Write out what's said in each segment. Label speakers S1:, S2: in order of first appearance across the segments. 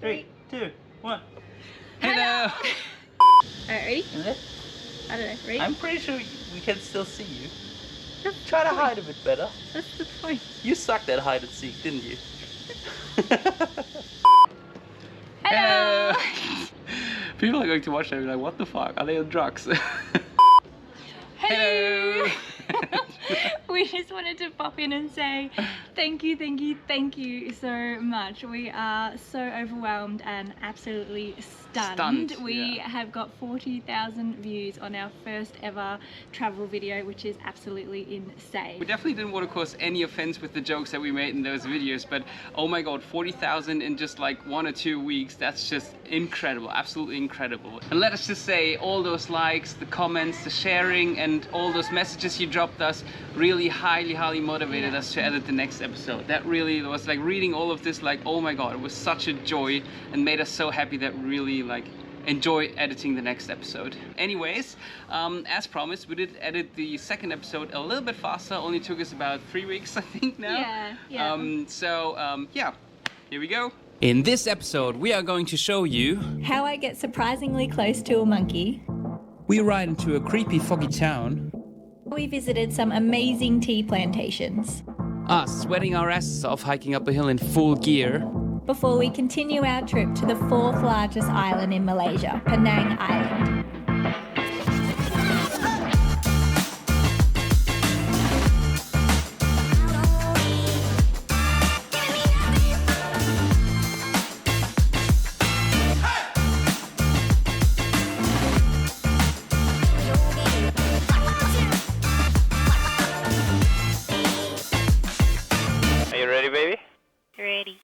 S1: 3, 2, 1.
S2: Hello!
S1: Hello!
S2: Alright, ready?
S1: Is it?
S2: I don't know, ready?
S1: I'm pretty sure we can still see you.
S2: That's
S1: Try
S2: the
S1: to
S2: point.
S1: hide a bit better.
S2: That's the point.
S1: You sucked at hide and seek, didn't you?
S2: Hello!
S3: People are going to watch that and be like, what the fuck? Are they on drugs?
S2: Hello! We just wanted to pop in and say thank you so much. We are so overwhelmed and absolutely stunned. We have got 40,000 views on our first ever travel video, which is absolutely insane.
S3: We definitely didn't want to cause any offense with the jokes that we made in those videos, but oh my god, 40,000 in just like 1 or 2 weeks, that's just incredible, absolutely incredible. And let us just say, all those likes, the comments, the sharing, and all those messages you dropped us really highly motivated us to edit the next episode. That really was like reading all of this, like, oh my god, it was such a joy and made us so happy that we really like enjoy editing the next episode. Anyways, as promised, we did edit the second episode a little bit faster. Only took us about 3 weeks, I think now. Yeah, here we go. In this episode, we are going to show you
S2: How I get surprisingly close to a monkey.
S3: we ride into a creepy foggy town,
S2: We visited some amazing tea plantations.
S3: us sweating our asses off hiking up a hill in full gear,
S2: Before we continue our trip to the 4th largest island in Malaysia, Penang Island.
S1: Are you ready, baby?
S2: Ready.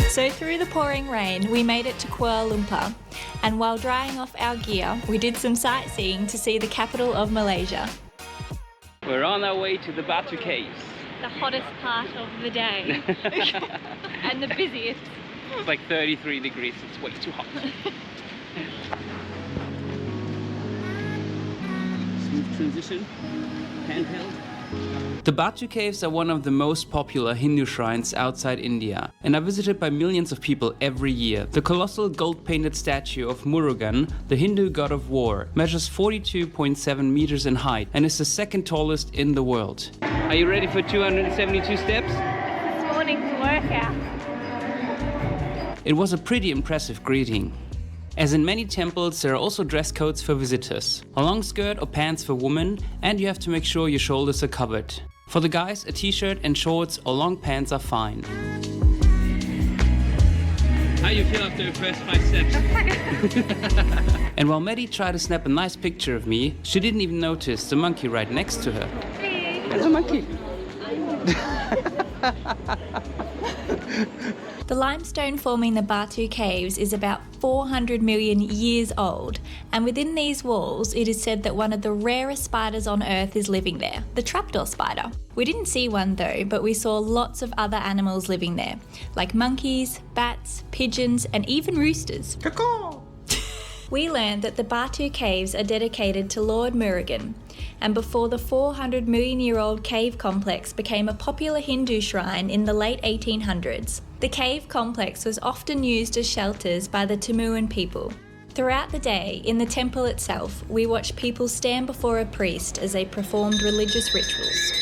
S2: So through the pouring rain, we made it to Kuala Lumpur, and while drying off our gear, we did some sightseeing to see the capital of Malaysia.
S3: we're on our way to the Batu caves.
S2: The hottest part of the day, and the busiest.
S3: It's like 33 degrees, it's way too hot. Smooth transition, handheld. The Batu caves are one of the most popular Hindu shrines outside India and are visited by millions of people every year. The colossal gold-painted statue of Murugan, the Hindu god of war, measures 42.7 meters in height and is the second tallest in the world. Are you ready for 272 steps?
S2: This morning's workout.
S3: It was a pretty impressive greeting. As in many temples, there are also dress codes for visitors. A long skirt or pants for women, and you have to make sure your shoulders are covered. For the guys, a t-shirt and shorts or long pants are fine. How do you feel after the first 5 steps? And while Maddie tried to snap a nice picture of me, she didn't even notice the monkey right next to her.
S2: Hey.
S3: There's a monkey.
S2: The limestone forming the Batu caves is about 400 million years old, and within these walls it is said that one of the rarest spiders on Earth is living there, the trapdoor spider. We didn't see one though, but we saw lots of other animals living there, like monkeys, bats, pigeons, and even roosters. We learned that the Batu caves are dedicated to Lord Murugan, and before the 400 million year old cave complex became a popular Hindu shrine in the late 1800s. The cave complex was often used as shelters by the Timuan people. Throughout the day, in the temple itself, we watched people stand before a priest as they performed religious rituals.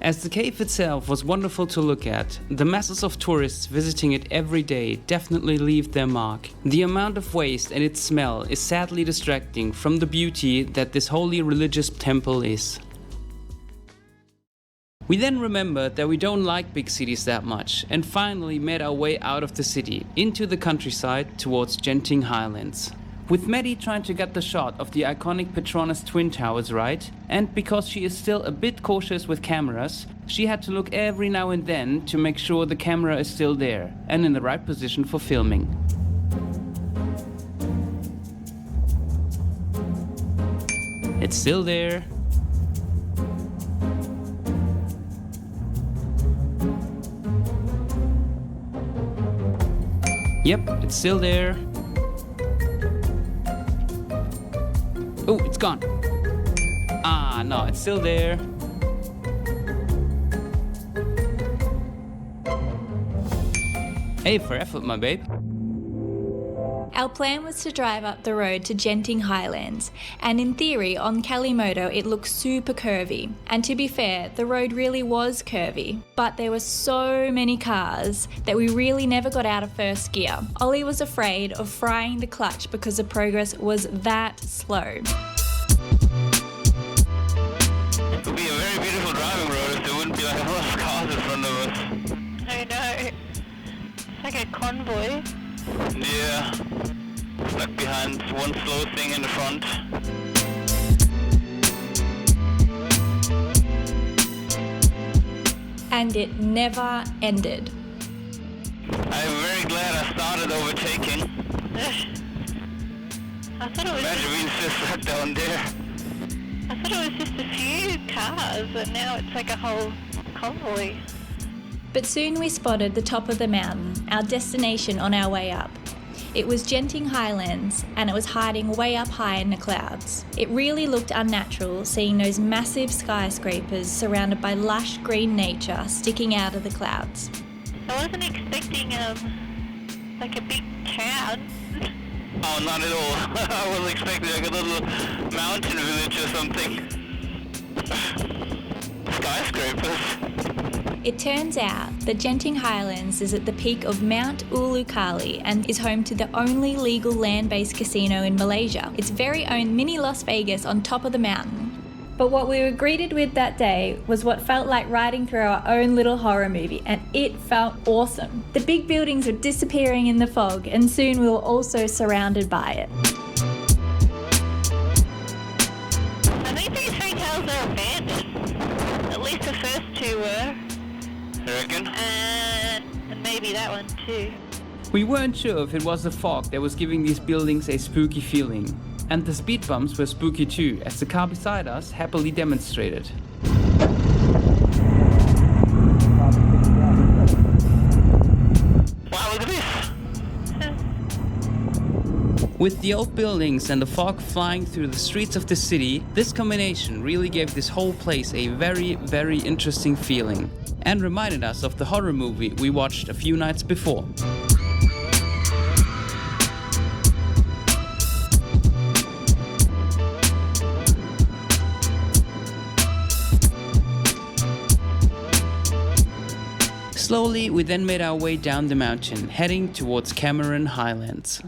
S3: As the cave itself was wonderful to look at, the masses of tourists visiting it every day definitely leave their mark. The amount of waste and its smell is sadly distracting from the beauty that this holy religious temple is. We then remembered that we don't like big cities that much and finally made our way out of the city into the countryside towards Genting Highlands. With Maddie trying to get the shot of the iconic Petronas Twin Towers right, and because she is still a bit cautious with cameras, she had to look every now and then to make sure the camera is still there and in the right position for filming. It's still there. Yep, it's still there. Oh, it's gone. Ah, no, it's still there. A for effort, my babe.
S2: Our plan was to drive up the road to Genting Highlands, and in theory on Kalimoto it looks super curvy. And to be fair, the road really was curvy, but there were so many cars that we really never got out of first gear. Ollie was afraid of frying the clutch because the progress was that slow.
S1: It would be a very beautiful driving road if there wouldn't be like a lot of cars in front of us.
S4: I know. It's like a convoy.
S1: Yeah. Stuck behind one slow thing in the front.
S2: And it never ended.
S1: I'm very glad I started overtaking.
S4: I thought it was
S1: Imagine being so stuck down there.
S4: I thought it was just a few cars, but now it's like a whole convoy.
S2: But soon we spotted the top of the mountain, our destination on our way up. It was Genting Highlands, and it was hiding way up high in the clouds. It really looked unnatural seeing those massive skyscrapers surrounded by lush green nature sticking out of the clouds.
S4: I wasn't expecting like a big town.
S1: Oh, not at all. I was expecting like a little mountain village or something. Skyscrapers.
S2: It turns out that Genting Highlands is at the peak of Mount Ulukali and is home to the only legal land-based casino in Malaysia. Its very own mini Las Vegas on top of the mountain. But what we were greeted with that day was what felt like riding through our own little horror movie, and it felt awesome. The big buildings were disappearing in the fog, and soon we were also surrounded by it.
S4: I think these hotels are abandoned. At least the first two were.
S1: You reckon?
S4: And maybe that one too.
S3: We weren't sure if it was the fog that was giving these buildings a spooky feeling. And the speed bumps were spooky too, as the car beside us happily demonstrated.
S1: Wow, look at this!
S3: With the old buildings and the fog flying through the streets of the city, this combination really gave this whole place a very, very interesting feeling. And reminded us of the horror movie we watched a few nights before. Slowly, we then made our way down the mountain, heading towards Cameron Highlands.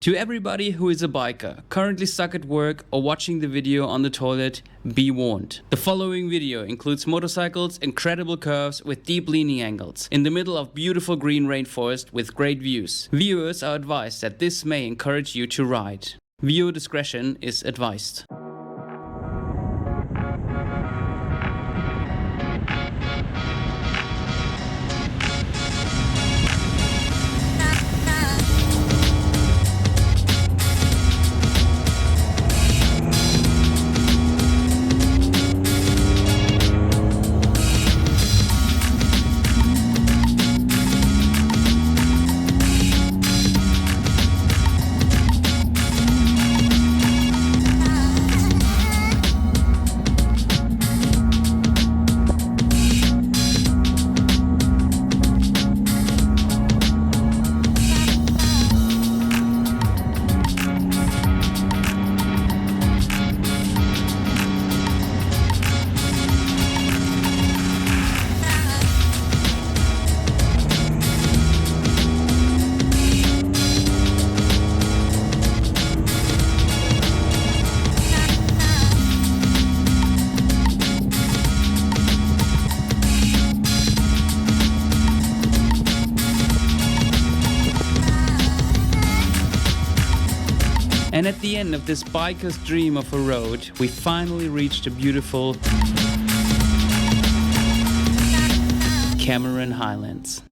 S3: To everybody who is a biker, currently stuck at work or watching the video on the toilet, be warned. The following video includes motorcycles, incredible curves with deep leaning angles, in the middle of beautiful green rainforest with great views. Viewers are advised that this may encourage you to ride. Viewer discretion is advised. And at the end of this biker's dream of a road, we finally reached the beautiful Cameron Highlands.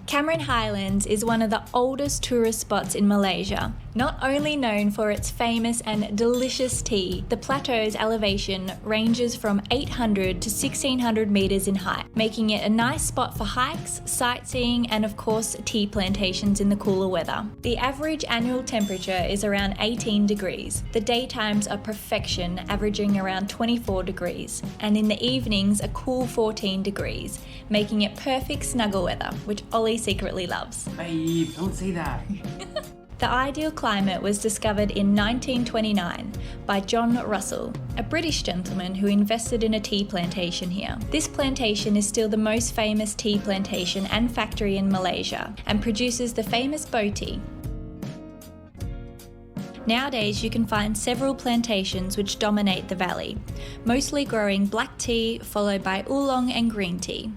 S2: Cameron Highlands is one of the oldest tourist spots in Malaysia. Not only known for its famous and delicious tea, the plateau's elevation ranges from 800 to 1600 metres in height, making it a nice spot for hikes, sightseeing and of course tea plantations in the cooler weather. The average annual temperature is around 18 degrees. The daytimes are perfection, averaging around 24 degrees, and in the evenings a cool 14 degrees, making it perfect snuggle weather, which Ollie secretly loves.
S3: Babe, don't say that.
S2: The ideal climate was discovered in 1929 by John Russell, a British gentleman who invested in a tea plantation here. This plantation is still the most famous tea plantation and factory in Malaysia and produces the famous Bo tea. Nowadays you can find several plantations which dominate the valley, mostly growing black tea followed by oolong and green tea.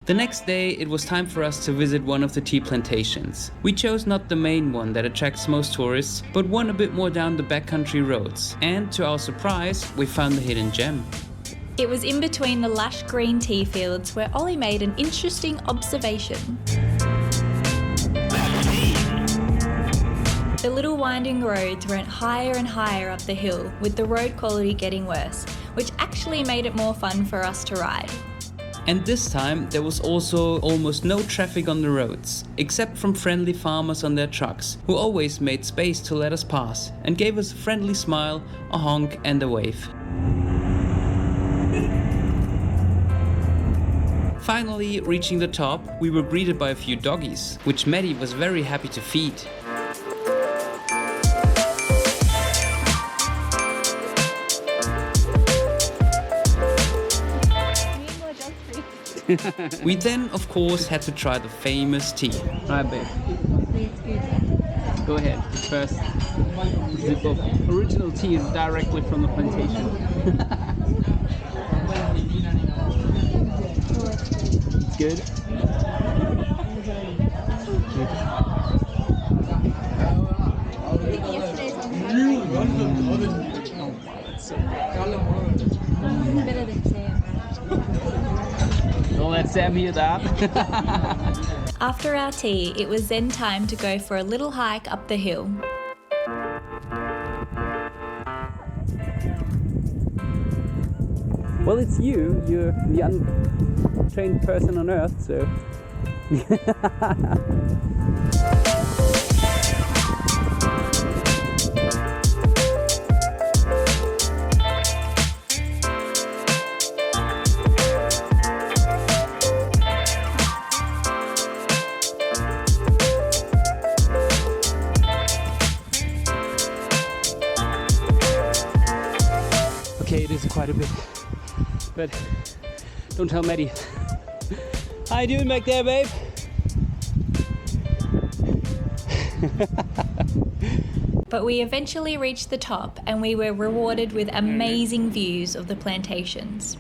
S3: The next day, it was time for us to visit one of the tea plantations. We chose not the main one that attracts most tourists, but one a bit more down the backcountry roads. And to our surprise, we found the hidden gem.
S2: It was in between the lush green tea fields where Ollie made an interesting observation. The little winding roads went higher and higher up the hill, with the road quality getting worse, which actually made it more fun for us to ride.
S3: And this time there was also almost no traffic on the roads, except from friendly farmers on their trucks, who always made space to let us pass and gave us a friendly smile, a honk and a wave. Finally, reaching the top, we were greeted by a few doggies, which Maddie was very happy to feed. We then, of course, had to try the famous tea. Right, babe. Go ahead. First sip of original tea directly from the plantation. It's good. Don't let Sam hear that.
S2: After our tea, it was then time to go for a little hike up the hill.
S3: Well, it's you. You're the untrained person on earth, so... Okay, it is quite a bit, but don't tell Maddie. How you doing back there, babe?
S2: But we eventually reached the top and we were rewarded with amazing views of the plantations.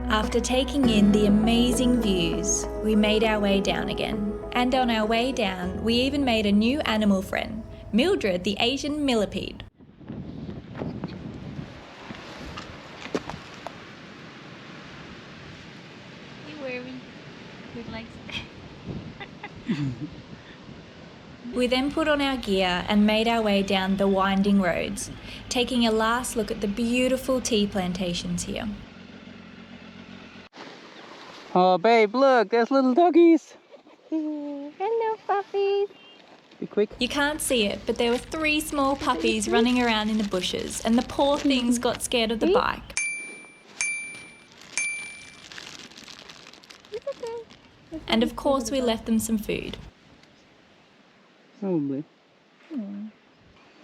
S2: After taking in the amazing views, we made our way down again. And on our way down, we even made a new animal friend, Mildred the Asian millipede. Hey, wormy. Good legs. We then put on our gear and made our way down the winding roads, taking a last look at the beautiful tea plantations here.
S3: Oh babe, look, there's little doggies.
S4: Hello, puppies.
S3: Be quick.
S2: You can't see it, but there were 3 small puppies running around in the bushes, and the poor things got scared of the bike. And of course we left them some food.
S3: Probably.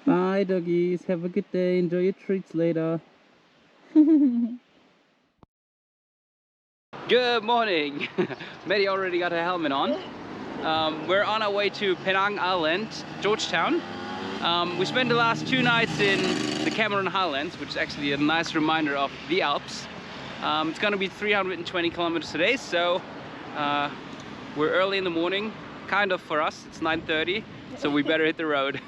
S3: Bye doggies, have a good day, enjoy your treats later. Good morning! Maddie already got her helmet on. We're on our way to Penang Island, Georgetown. We spent the last 2 nights in the Cameron Highlands, which is actually a nice reminder of the Alps. It's gonna be 320 kilometers today, so we're early in the morning, kind of for us. It's 9:30, so we better hit the road.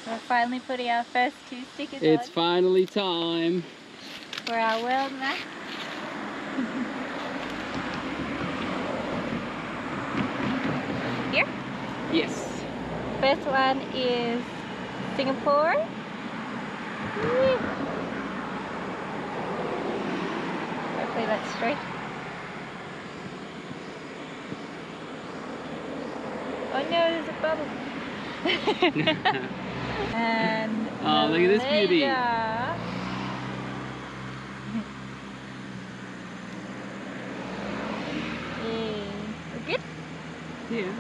S2: We're finally putting our first 2 stickers
S3: It's
S2: on
S3: finally time.
S2: for our world map. Here?
S3: Yes.
S2: First one is Singapore. Woo. Hopefully that's straight. Oh no, there's a bubble. And
S3: oh, look at this beauty.
S2: Malaysia. We're good?
S3: Yeah.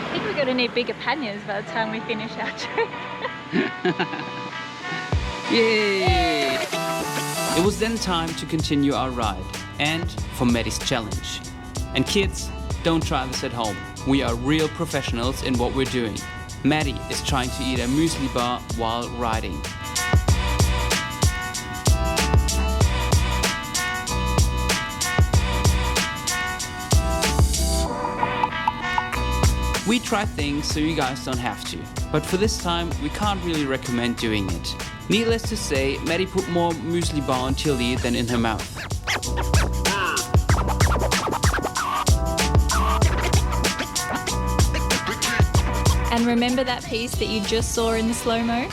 S2: I think we're going to need bigger panniers by the time we finish our trip.
S3: Yay! It was then time to continue our ride and for Maddis' challenge. And kids, don't try this at home. We are real professionals in what we're doing. Maddie is trying to eat a muesli bar while riding. We try things so you guys don't have to, but for this time we can't really recommend doing it. Needless to say, Maddie put more muesli bar on chili than in her mouth.
S2: And remember that piece that you just saw in the slow-mo?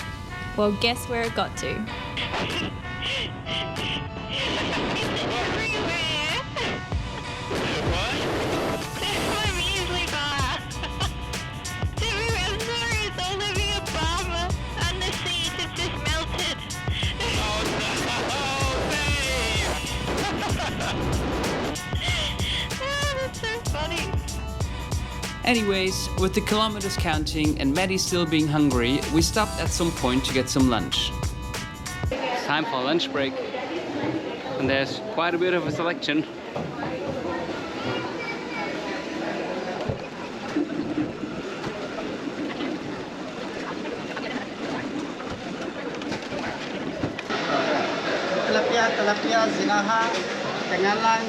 S2: Well, guess where it got to?
S3: Anyways, with the kilometers counting and Maddie still being hungry, we stopped at some point to get some lunch. It's time for a lunch break. And there's quite a bit of a selection.
S5: tilapia, zinaha, tengalang,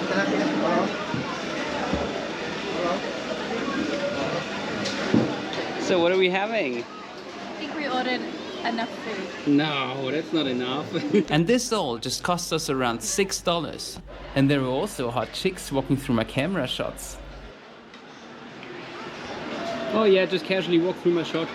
S5: tilapia.
S3: So what are we having?
S2: I think we ordered enough food.
S3: No, that's not enough. And this all just cost us around $6. And there were also hot chicks walking through my camera shots. Oh yeah, just casually walk through my shot.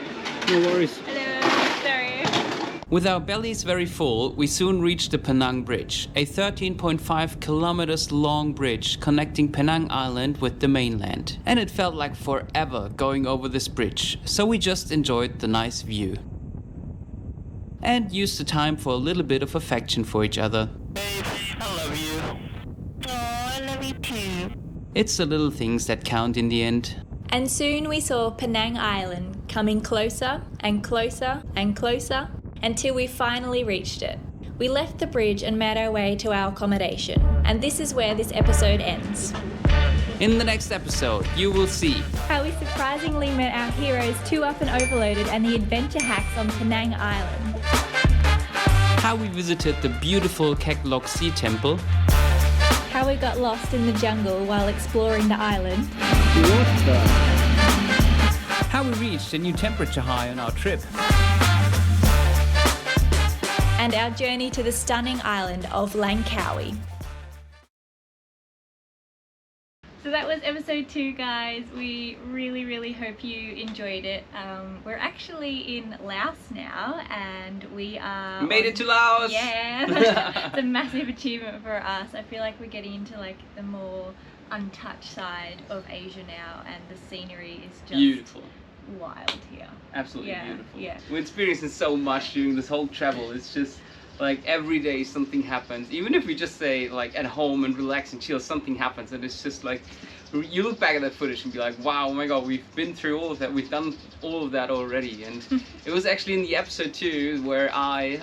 S3: No worries.
S2: Hello, sorry.
S3: With our bellies very full, we soon reached the Penang Bridge, a 13.5 kilometers long bridge connecting Penang Island with the mainland. And it felt like forever going over this bridge, so we just enjoyed the nice view. And used the time for a little bit of affection for each other.
S1: Babe, I love you.
S4: Oh, I love you too.
S3: It's the little things that count in the end.
S2: And soon we saw Penang Island coming closer and closer and closer until we finally reached it. We left the bridge and made our way to our accommodation. And this is where this episode ends.
S3: In the next episode, you will see
S2: How we surprisingly met our heroes, Two Up and Overloaded, and the adventure hacks on Penang Island.
S3: how we visited the beautiful Kek Lok Sea Temple,
S2: How we got lost in the jungle while exploring the island.
S3: how we reached a new temperature high on our trip,
S2: And our journey to the stunning island of Langkawi. So that was episode 2, guys. We really hope you enjoyed it. We're actually in Laos now, and we are
S3: made it to Laos!
S2: Yeah, it's a massive achievement for us. I feel like we're getting into like the more untouched side of Asia now, and the scenery is just
S3: Beautiful.
S2: wild here.
S3: Absolutely
S2: Yeah,
S3: beautiful.
S2: yeah.
S3: We're experiencing so much during this whole travel. It's just like every day something happens. Even if we just say like at home and relax and chill, something happens, and it's just like you look back at that footage and be like, wow, oh my god, we've been through all of that, we've done all of that already. And it was actually in the episode 2 where I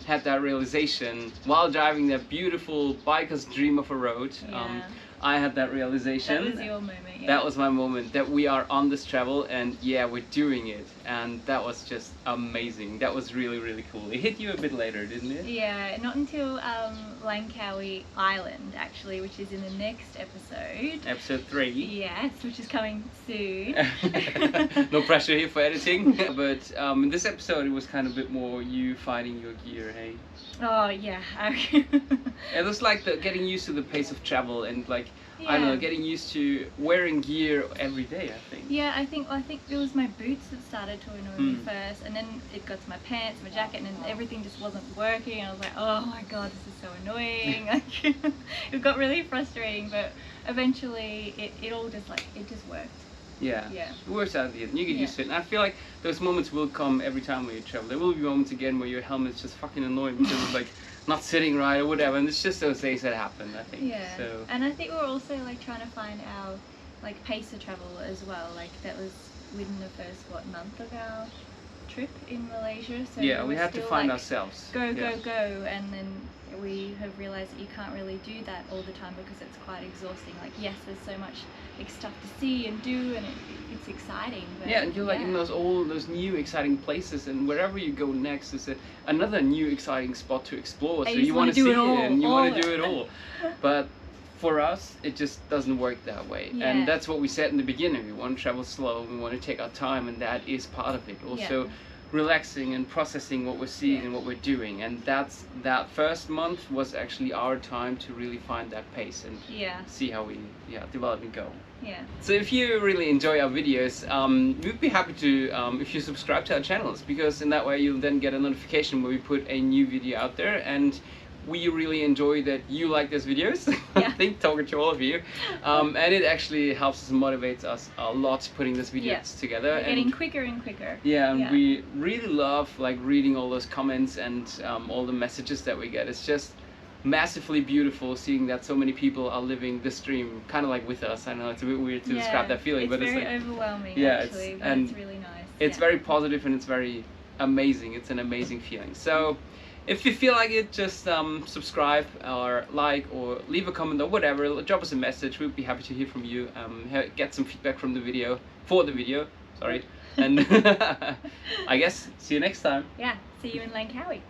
S3: had that realization while driving that beautiful biker's dream of a road.
S2: Yeah.
S3: I had that realization.
S2: That was your moment, yeah.
S3: That was my moment, that we are on this travel and yeah, we're doing it. And that was just amazing. That was really cool. It hit you a bit later, didn't it?
S2: Yeah, not until Langkawi Island, actually, which is in the next episode.
S3: Episode 3.
S2: Yes, which is coming soon.
S3: No pressure here for editing. But in this episode, it was kind of a bit more you finding your gear, hey?
S2: Oh, yeah.
S3: It was like getting used to the pace of travel and like, I don't know,
S2: Yeah.
S3: getting used to wearing gear every day, I think.
S2: Yeah, I think it was my boots that started to annoy me first, and then it got to my pants, my jacket, and then everything just wasn't working, and I was like, oh my god, this is so annoying. Like, it got really frustrating, but eventually it all just worked.
S3: Yeah.
S2: Yeah.
S3: It works out at the end. You get
S2: Yeah.
S3: used to it. And I feel like those moments will come every time when you travel. There will be moments again where your helmet's just fucking annoying because it's like not sitting right or whatever. And it's just those days that happen, I think.
S2: Yeah.
S3: So
S2: And I think we're also like trying to find our like pace of travel as well. Like that was within the first month of our trip in Malaysia. So
S3: yeah, we
S2: were
S3: had to
S2: still,
S3: find
S2: like,
S3: ourselves.
S2: go,
S3: Yeah.
S2: and then we have realized that you can't really do that all the time because it's quite exhausting. Like, yes, there's so much like stuff to see and do, and it's exciting. But
S3: Yeah, and you're like in all those new exciting places, and wherever you go next is another new exciting spot to explore. So
S2: And you
S3: you
S2: just wanna
S3: want to
S2: do
S3: see
S2: it all,
S3: and you
S2: all
S3: want
S2: of
S3: to do
S2: it.
S3: it all. But for us, it just doesn't work that way.
S2: Yeah.
S3: And that's what we said in the beginning. We want to travel slow, we want to take our time, and that is part of it. Also, relaxing and processing what we're seeing and what we're doing. And that first month was actually our time to really find that pace and see how we develop and go.
S2: Yeah.
S3: So if you really enjoy our videos, we'd be happy to if you subscribe to our channels, because in that way you'll then get a notification when we put a new video out there. And we really enjoy that you like those videos.
S2: Yeah.
S3: I think talking to all of you, and it actually helps us and motivates us a lot putting these videos together.
S2: We're getting quicker and quicker.
S3: Yeah, and we really love like reading all those comments and all the messages that we get. It's just massively beautiful seeing that so many people are living this dream kind of like with us. I know it's a bit weird to describe that feeling, but it's
S2: very
S3: like
S2: overwhelming.
S3: yeah,
S2: Actually, but
S3: and
S2: it's really nice.
S3: it's very positive and it's very amazing. It's an amazing feeling. So if you feel like it, just subscribe or like or leave a comment or whatever. Drop us a message. We'd be happy to hear from you. Get some feedback from the video sorry. And I guess see you next time.
S2: Yeah. See you in Langkawi.